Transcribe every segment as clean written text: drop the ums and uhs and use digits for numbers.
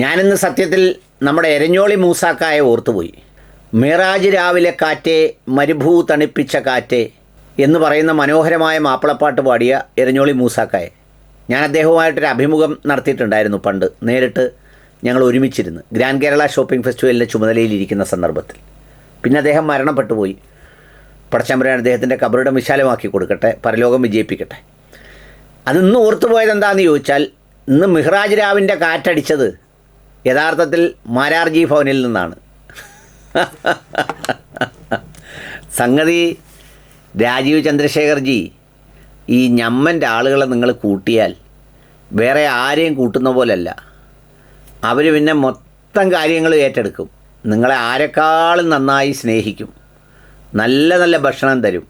ഞാനിന്ന് സത്യത്തിൽ നമ്മുടെ എരഞ്ഞോളി മൂസാക്കായെ ഓർത്തുപോയി. മിറാജ് രാവിലെ കാറ്റേ മരുഭൂ തണുപ്പിച്ച കാറ്റേ എന്ന് പറയുന്ന മനോഹരമായ മാപ്പിളപ്പാട്ട് പാടിയ എരഞ്ഞോളി മൂസാക്കായെ ഞാൻ അദ്ദേഹവുമായിട്ടൊരു അഭിമുഖം നടത്തിയിട്ടുണ്ടായിരുന്നു പണ്ട്. നേരിട്ട് ഞങ്ങൾ ഒരുമിച്ചിരുന്ന് ഗ്രാൻഡ് കേരള ഷോപ്പിംഗ് ഫെസ്റ്റിവലിൻ്റെ ചുമതലയിലിരിക്കുന്ന സന്ദർഭത്തിൽ. പിന്നെ അദ്ദേഹം മരണപ്പെട്ടു പോയി. പടച്ചമ്പുരാൻ അദ്ദേഹത്തിൻ്റെ കബറിടം വിശാലമാക്കി കൊടുക്കട്ടെ, പരലോകം വിജയിപ്പിക്കട്ടെ. അതിന്ന് ഓർത്തുപോയത് എന്താണെന്ന് ചോദിച്ചാൽ, ഇന്ന് മിഹ്റാജ് രാവിൻ്റെ കാറ്റടിച്ചത് യഥാർത്ഥത്തിൽ മാരാർജി ഭവനിൽ നിന്നാണ്. സംഗതി രാജീവ് ചന്ദ്രശേഖർജി, ഈ ഞമ്മൻ്റെ ആളുകളെ നിങ്ങൾ കൂട്ടിയാൽ വേറെ ആരെയും കൂട്ടുന്ന പോലല്ല. അവർ പിന്നെ മൊത്തം കാര്യങ്ങൾ ഏറ്റെടുക്കും. നിങ്ങളെ ആരെക്കാളും നന്നായി സ്നേഹിക്കും, നല്ല നല്ല ഭക്ഷണം തരും,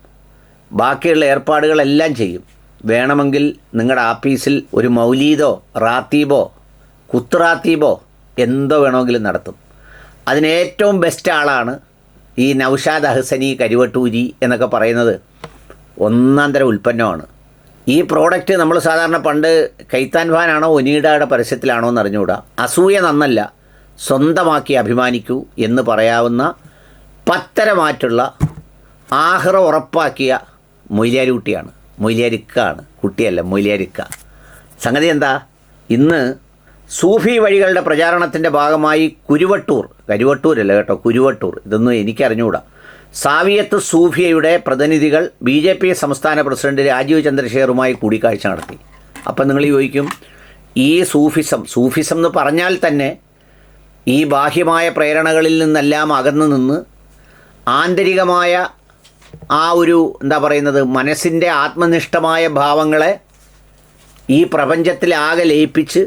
ബാക്കിയുള്ള ഏർപ്പാടുകളെല്ലാം ചെയ്യും. വേണമെങ്കിൽ നിങ്ങളുടെ ആഫീസിൽ ഒരു മൗലീദോ റാത്തീബോ കുത്റാത്തീബോ എന്തോ വേണമെങ്കിലും നടത്തും. അതിന് ഏറ്റവും ബെസ്റ്റ് ആളാണ് ഈ നൗഷാദ് അഹ്സനി കരുവട്ടൂരി എന്നൊക്കെ പറയുന്നത്. ഒന്നാം തരം ഉൽപ്പന്നമാണ് ഈ പ്രോഡക്റ്റ്. നമ്മൾ സാധാരണ പണ്ട് കൈത്താൻ ഫാനാണോ ഒനീഡയുടെ പരസ്യത്തിലാണോ എന്ന് അറിഞ്ഞുകൂടാ. അസൂയ നന്നല്ല, സ്വന്തമാക്കി അഭിമാനിക്കൂ എന്ന് പറയാവുന്ന പത്തരമാറ്റുള്ള ആഹ്റ ഉറപ്പാക്കിയ മൊയ്ലിയാരുട്ടിയാണ്. മൊയ്ലിയാരിക്കാണ്, കുട്ടിയല്ല, മൊയ്ലിയാരിക്ക. സംഗതി എന്താ, ഇന്ന് സൂഫി വഴികളുടെ പ്രചാരണത്തിൻ്റെ ഭാഗമായി കരുവട്ടൂരല്ല കേട്ടോ, കുരുവട്ടൂർ, ഇതൊന്നും എനിക്കറിഞ്ഞുകൂടാ. സാവിയത്ത് സൂഫിയയുടെ പ്രതിനിധികൾ BJP സംസ്ഥാന പ്രസിഡന്റ് രാജീവ് ചന്ദ്രശേഖറുമായി കൂടിക്കാഴ്ച നടത്തി. അപ്പം നിങ്ങൾ ചോദിക്കും, ഈ സൂഫിസം എന്ന് പറഞ്ഞാൽ തന്നെ ഈ ബാഹ്യമായ പ്രേരണകളിൽ നിന്നെല്ലാം അകന്നു നിന്ന് ആന്തരികമായ ആ ഒരു മനസ്സിൻ്റെ ആത്മനിഷ്ഠമായ ഭാവങ്ങളെ ഈ പ്രപഞ്ചത്തിലാകെ ലയിപ്പിച്ച്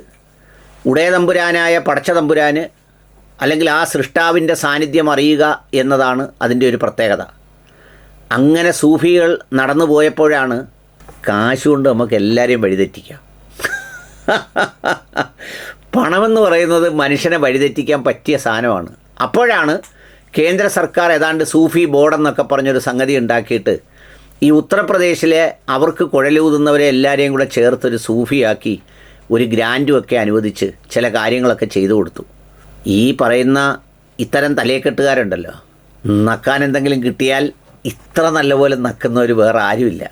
ഉടയതമ്പുരാനായ പടച്ചതമ്പുരാന് അല്ലെങ്കിൽ ആ സൃഷ്ടാവിൻ്റെ സാന്നിധ്യം അറിയുക എന്നതാണ് അതിൻ്റെ ഒരു പ്രത്യേകത. അങ്ങനെ സൂഫികൾ നടന്നു പോയപ്പോഴാണ് കാശുകൊണ്ട് നമുക്ക് എല്ലാവരെയും വഴിതെറ്റിക്കാം. പണമെന്ന് പറയുന്നത് മനുഷ്യനെ വഴിതെറ്റിക്കാൻ പറ്റിയ സാധനമാണ്. അപ്പോഴാണ് കേന്ദ്ര സർക്കാർ ഏതാണ്ട് സൂഫി ബോർഡെന്നൊക്കെ പറഞ്ഞൊരു സംഗതി ഉണ്ടാക്കിയിട്ട് ഈ ഉത്തർപ്രദേശിലെ അവർക്ക് കുഴലൂതുന്നവരെ എല്ലാവരെയും കൂടെ ചേർത്തൊരു സൂഫിയാക്കി ഒരു ഗ്രാൻറ്റുമൊക്കെ അനുവദിച്ച് ചില കാര്യങ്ങളൊക്കെ ചെയ്തു കൊടുത്തു. ഈ പറയുന്ന ഇത്തരം തലയെക്കെട്ടുകാരുണ്ടല്ലോ, നക്കാൻ എന്തെങ്കിലും കിട്ടിയാൽ ഇത്ര നല്ലപോലെ നക്കുന്നവർ വേറെ ആരുമില്ല.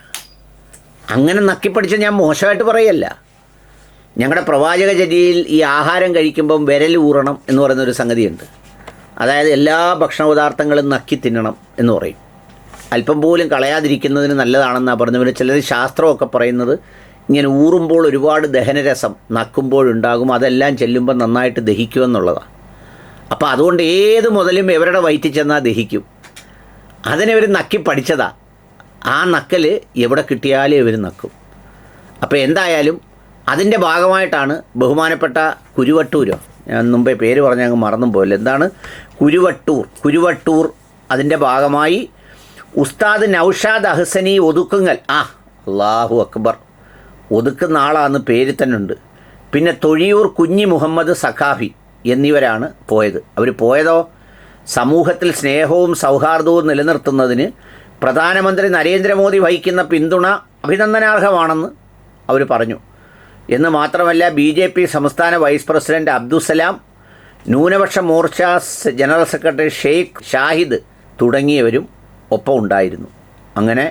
അങ്ങനെ നക്കിപ്പടിച്ച ഞാൻ മോശമായിട്ട് പറയല്ല. ഞങ്ങളുടെ പ്രവാചകചര്യയിൽ ഈ ആഹാരം കഴിക്കുമ്പം വിരൽ ഊറണം എന്ന് പറയുന്നൊരു സംഗതിയുണ്ട്. അതായത് എല്ലാ ഭക്ഷണ പദാർത്ഥങ്ങളും നക്കി തിന്നണം എന്ന് പറയും. അല്പം പോലും കളയാതിരിക്കുന്നതിന് നല്ലതാണെന്നാണ് പറഞ്ഞത്. പിന്നെ ചിലർ ശാസ്ത്രമൊക്കെ പറയുന്നത് ഇങ്ങനെ ഊറുമ്പോൾ ഒരുപാട് ദഹനരസം നക്കുമ്പോഴുണ്ടാകും, അതെല്ലാം ചെല്ലുമ്പോൾ നന്നായിട്ട് ദഹിക്കുമെന്നുള്ളതാണ്. അപ്പോൾ അതുകൊണ്ട് ഏത് മുതലും ഇവരുടെ വയറ്റിൽ ചെന്നാൽ ദഹിക്കും. അതിനിവർ നക്കി പഠിച്ചതാണ്. ആ നക്കൽ എവിടെ കിട്ടിയാലും ഇവർ നക്കും. അപ്പോൾ എന്തായാലും അതിൻ്റെ ഭാഗമായിട്ടാണ് ബഹുമാനപ്പെട്ട കുരുവട്ടൂരോ, ഞാൻ മുമ്പേ പേര് പറഞ്ഞ അങ്ങ് മറന്നും പോയില്ല, എന്താണ് കുരുവട്ടൂർ അതിൻ്റെ ഭാഗമായി ഉസ്താദ് നൗഷാദ് അഹ്സനി ഒതുക്കുങ്ങൽ, അല്ലാഹു അക്ബർ, ഒതുക്കുന്ന ആളാന്ന് പേര് തന്നെ ഉണ്ട്. പിന്നെ തൊഴിയൂർ കുഞ്ഞി മുഹമ്മദ് സഖാഫി എന്നിവരാണ് പോയത്. അവർ പോയതോ സമൂഹത്തിൽ സ്നേഹവും സൗഹാർദ്ദവും നിലനിർത്തുന്നതിന് പ്രധാനമന്ത്രി നരേന്ദ്രമോദി വഹിക്കുന്ന പിന്തുണ അഭിനന്ദനാർഹമാണെന്ന് അവർ പറഞ്ഞു. എന്ന് മാത്രമല്ല, BJP സംസ്ഥാന വൈസ് പ്രസിഡന്റ് അബ്ദുസലാം, ന്യൂനപക്ഷ മോർച്ച ജനറൽ സെക്രട്ടറി ഷെയ്ഖ് ഷാഹിദ് തുടങ്ങിയവരും ഒപ്പം ഉണ്ടായിരുന്നു. അങ്ങനെ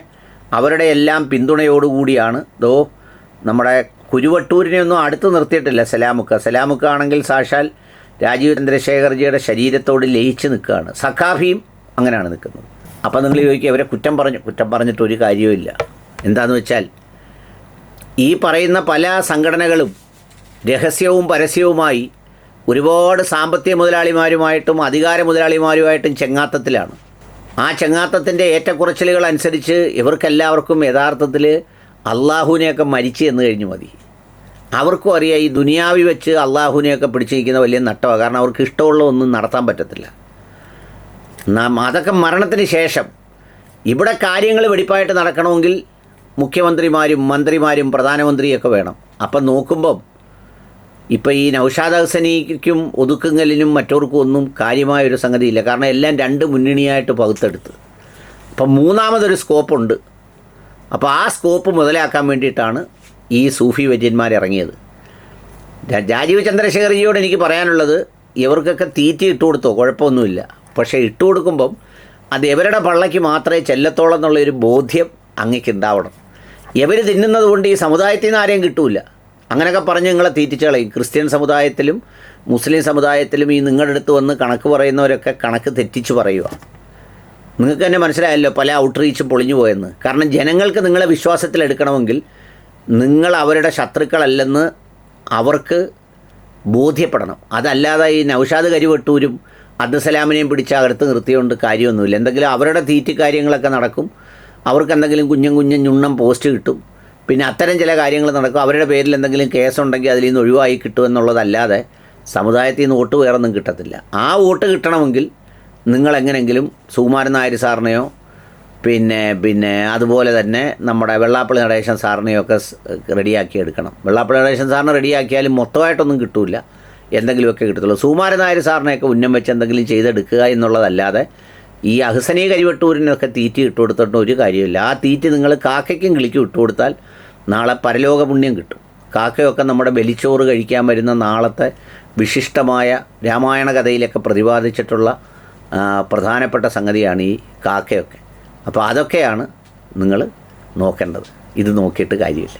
അവരുടെ എല്ലാം പിന്തുണയോടുകൂടിയാണ് നമ്മുടെ കുരുവട്ടൂരിനെ ഒന്നും അടുത്ത് നിർത്തിയിട്ടില്ല. സലാമുക്ക ആണെങ്കിൽ സാക്ഷാൽ രാജീവ് ചന്ദ്രശേഖർജിയുടെ ശരീരത്തോട് ലയിച്ച് നിൽക്കുകയാണ്. സഖാഫിയും അങ്ങനെയാണ് നിൽക്കുന്നത്. അപ്പോൾ നിങ്ങൾ ചോദിക്കുക, അവരെ കുറ്റം പറഞ്ഞിട്ട് ഒരു കാര്യവുമില്ല. എന്താണെന്ന് വെച്ചാൽ, ഈ പറയുന്ന പല സംഘടനകളും രഹസ്യവും പരസ്യവുമായി ഒരുപാട് സാമ്പത്തിക മുതലാളിമാരുമായിട്ടും അധികാര മുതലാളിമാരുമായിട്ടും ചെങ്ങാത്തത്തിലാണ്. ആ ചെങ്ങാത്തത്തിൻ്റെ ഏറ്റക്കുറച്ചിലുകൾ അനുസരിച്ച് ഇവർക്കെല്ലാവർക്കും യഥാർത്ഥത്തിൽ അള്ളാഹുവിനെയൊക്കെ മരിച്ചു എന്ന് കഴിഞ്ഞു മതി. അവർക്കും അറിയാം ഈ ദുനിയാവി വെച്ച് അള്ളാഹുവിനെയൊക്കെ പിടിച്ചിരിക്കുന്ന വലിയ നട്ടമാണ്. കാരണം അവർക്ക് ഇഷ്ടമുള്ള ഒന്നും നടത്താൻ പറ്റത്തില്ല. അതൊക്കെ മരണത്തിന് ശേഷം. ഇവിടെ കാര്യങ്ങൾ വെടിപ്പായിട്ട് നടക്കണമെങ്കിൽ മുഖ്യമന്ത്രിമാരും മന്ത്രിമാരും പ്രധാനമന്ത്രിയൊക്കെ വേണം. അപ്പം നോക്കുമ്പം ഇപ്പം ഈ നൗഷാദ് അഹ്സനിക്കും ഒതുക്കുങ്ങലിനും മറ്റവർക്കും ഒന്നും കാര്യമായൊരു സംഗതിയില്ല. കാരണം എല്ലാം രണ്ട് മുന്നണിയായിട്ട് പകുത്തെടുത്ത്. അപ്പം മൂന്നാമതൊരു സ്കോപ്പുണ്ട്. അപ്പോൾ ആ സ്കോപ്പ് മുതലാക്കാൻ വേണ്ടിയിട്ടാണ് ഈ സൂഫി വര്യന്മാരിറങ്ങിയത്. രാജീവ് ചന്ദ്രശേഖർജിയോട് എനിക്ക് പറയാനുള്ളത്, ഇവർക്കൊക്കെ തീറ്റി ഇട്ട് കൊടുത്തോ, കുഴപ്പമൊന്നുമില്ല. പക്ഷേ ഇട്ട് കൊടുക്കുമ്പം അത് ഇവരുടെ പള്ളയ്ക്ക് മാത്രമേ ചെല്ലത്തോളം എന്നുള്ളൊരു ബോധ്യം അങ്ങേക്ക് ഉണ്ടാവണം. ഇവർ തിന്നുന്നത് കൊണ്ട് ഈ സമുദായത്തിൽ നിന്ന് ആരെയും കിട്ടൂല. അങ്ങനെയൊക്കെ പറഞ്ഞ് നിങ്ങളെ തീറ്റിച്ച് കളയും. ക്രിസ്ത്യൻ സമുദായത്തിലും മുസ്ലിം സമുദായത്തിലും ഈ നിങ്ങളുടെ അടുത്ത് വന്ന് കണക്ക് പറയുന്നവരൊക്കെ കണക്ക് തെറ്റിച്ച് പറയുക. നിങ്ങൾക്ക് തന്നെ മനസ്സിലായല്ലോ പല ഔട്ട്റീച്ചും പൊളിഞ്ഞു പോയെന്ന്. കാരണം ജനങ്ങൾക്ക് നിങ്ങളെ വിശ്വാസത്തിലെടുക്കണമെങ്കിൽ നിങ്ങൾ അവരുടെ ശത്രുക്കളല്ലെന്ന് അവർക്ക് ബോധ്യപ്പെടണം. അതല്ലാതെ ഈ നൗഷാദ് കരിവെട്ടൂരും അബ്ദുസലാമിനെയും പിടിച്ച് അകത്ത് നിർത്തിയോണ്ട് കാര്യമൊന്നുമില്ല. എന്തെങ്കിലും അവരുടെ തീറ്റി കാര്യങ്ങളൊക്കെ നടക്കും, അവർക്ക് എന്തെങ്കിലും കുഞ്ഞൻ ഞുണ്ണം പോസ്റ്റ് കിട്ടും, പിന്നെ അത്തരം ചില കാര്യങ്ങൾ നടക്കും. അവരുടെ പേരിൽ എന്തെങ്കിലും കേസുണ്ടെങ്കിൽ അതിൽ നിന്ന് ഒഴിവായി കിട്ടുമെന്നുള്ളതല്ലാതെ സമുദായത്തിൽ നിന്ന് വോട്ട് വേറൊന്നും കിട്ടത്തില്ല. ആ വോട്ട് കിട്ടണമെങ്കിൽ നിങ്ങളെങ്ങനെങ്കിലും സുകുമാരൻ നായർ സാറിനെയോ പിന്നെ അതുപോലെ തന്നെ നമ്മുടെ വെള്ളാപ്പള്ളി നടേശൻ സാറിനെയോ ഒക്കെ റെഡിയാക്കി എടുക്കണം. വെള്ളാപ്പള്ളി നടേശൻ സാറിനെ റെഡിയാക്കിയാലും മൊത്തമായിട്ടൊന്നും കിട്ടില്ല, എന്തെങ്കിലുമൊക്കെ കിട്ടത്തുള്ളൂ. സുകുമാരൻ നായർ സാറിനെയൊക്കെ ഉന്നം വെച്ച് എന്തെങ്കിലും ചെയ്തെടുക്കുക എന്നുള്ളതല്ലാതെ ഈ അഹ്സനി കരിവെട്ടൂരിനൊക്കെ തീറ്റി ഇട്ട് കൊടുത്തിട്ട് ഒരു കാര്യമില്ല. ആ തീറ്റി നിങ്ങൾ കാക്കയ്ക്കും കിളിക്കും ഇട്ട് കൊടുത്താൽ നാളെ പരലോക പുണ്യം കിട്ടും. കാക്കയൊക്കെ നമ്മുടെ ബലിച്ചോറ് കഴിക്കാൻ വരുന്ന നാളത്തെ വിശിഷ്ടമായ രാമായണ കഥയിലൊക്കെ പ്രതിപാദിച്ചിട്ടുള്ള പ്രധാനപ്പെട്ട സംഗതിയാണ് ഈ കാക്കയൊക്കെ. അപ്പോൾ അതൊക്കെയാണ് നിങ്ങൾ നോക്കേണ്ടത്. ഇത് നോക്കിയിട്ട് കാര്യമില്ല.